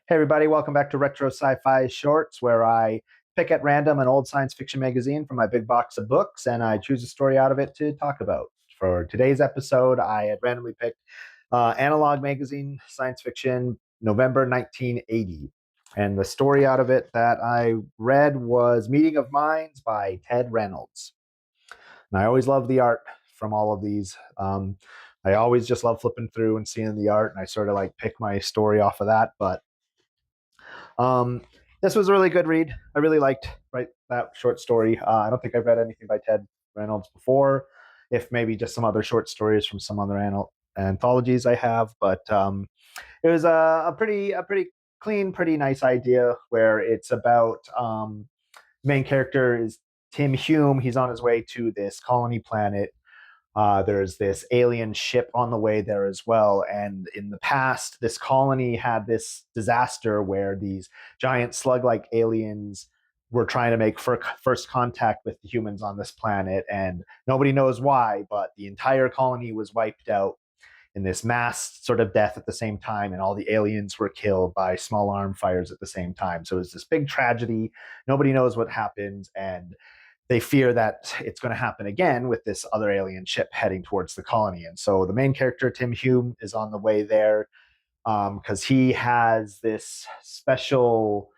Hey, everybody, welcome back to Retro Sci-Fi Shorts, where I pick at random an old science fiction magazine from my big box of books, and I choose a story out of it to talk about. For today's episode, I had randomly picked Analog Magazine, Science Fiction, November 1980. And the story out of it that I read was Meeting of Minds by Ted Reynolds. And I always love the art from all of these. I always just love flipping through and seeing the art, and I sort of like pick my story off of that. But um, this was a really good read. I really liked that short story. I don't think I've read anything by Ted Reynolds before, if maybe just some other short stories from some other anthologies I have. But it was a pretty clean, pretty nice idea where it's about main character is Tim Hume. He's on his way to this colony planet. There's this alien ship on the way there as well. And in the past, this colony had this disaster where these giant slug like aliens were trying to make first contact with the humans on this planet. And nobody knows why, but the entire colony was wiped out in this mass sort of death at the same time. And all the aliens were killed by small arm fires at the same time. So it was this big tragedy. Nobody knows what happened. And they fear that it's going to happen again with this other alien ship heading towards the colony. And so the main character, Tim Hume, is on the way there because he has this special.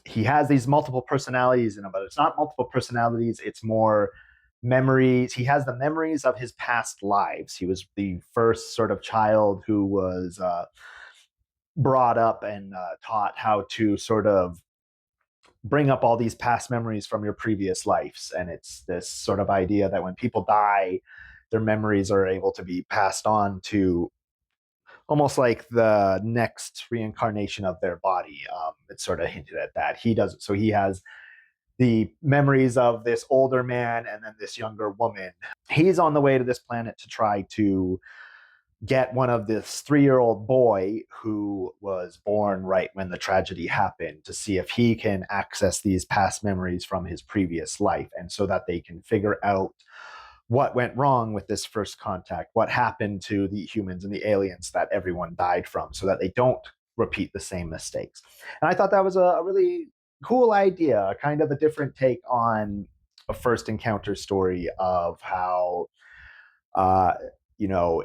He has these multiple personalities in him, but it's not multiple personalities. It's more memories. He has the memories of his past lives. He was the first sort of child who was brought up and taught how to sort of bring up all these past memories from your previous lives. And it's this sort of idea that when people die, their memories are able to be passed on to almost like the next reincarnation of their body. It's sort of hinted at that. He does it. So he has the memories of this older man and then this younger woman. He's on the way to this planet to try to get one of this 3-year-old boy who was born right when the tragedy happened to see if he can access these past memories from his previous life, and so that they can figure out what went wrong with this first contact, what happened to the humans and the aliens that everyone died from, so that they don't repeat the same mistakes. And I thought that was a really cool idea, kind of a different take on a first encounter story of how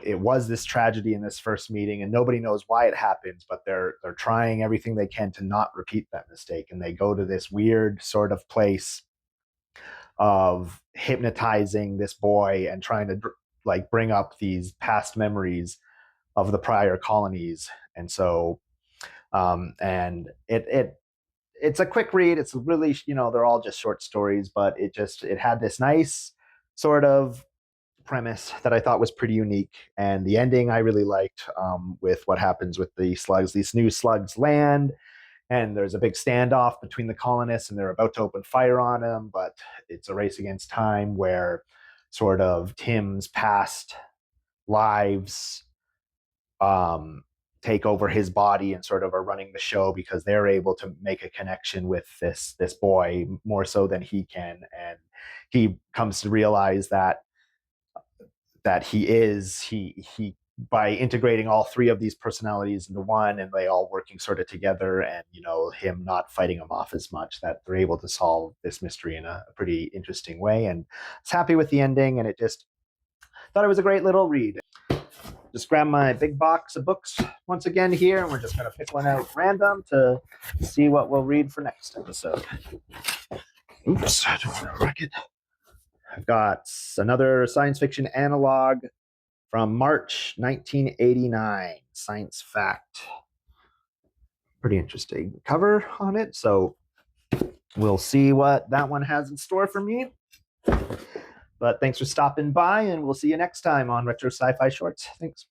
it was this tragedy in this first meeting and nobody knows why it happens, but they're trying everything they can to not repeat that mistake. And they go to this weird sort of place of hypnotizing this boy and trying to like bring up these past memories of the prior colonies. And so and it's a quick read. It's really, they're all just short stories, but it had this nice sort of premise that I thought was pretty unique. And the ending I really liked, with what happens with the slugs. These new slugs land, and there's a big standoff between the colonists, and they're about to open fire on them, but it's a race against time where sort of Tim's past lives take over his body and sort of are running the show because they're able to make a connection with this boy more so than he can. And he comes to realize that he by integrating all three of these personalities into one, and they all working sort of together, and him not fighting him off as much, that they're able to solve this mystery in a pretty interesting way. And I was happy with the ending, and it just thought it was a great little read. Just grab my big box of books once again here, and we're just going to pick one out random to see what we'll read for next episode. Oops, I don't want to wreck it. I've got another science fiction analog from March 1989, Science Fact. Pretty interesting cover on it, so we'll see what that one has in store for me. But thanks for stopping by, and we'll see you next time on Retro Sci-Fi Shorts. Thanks.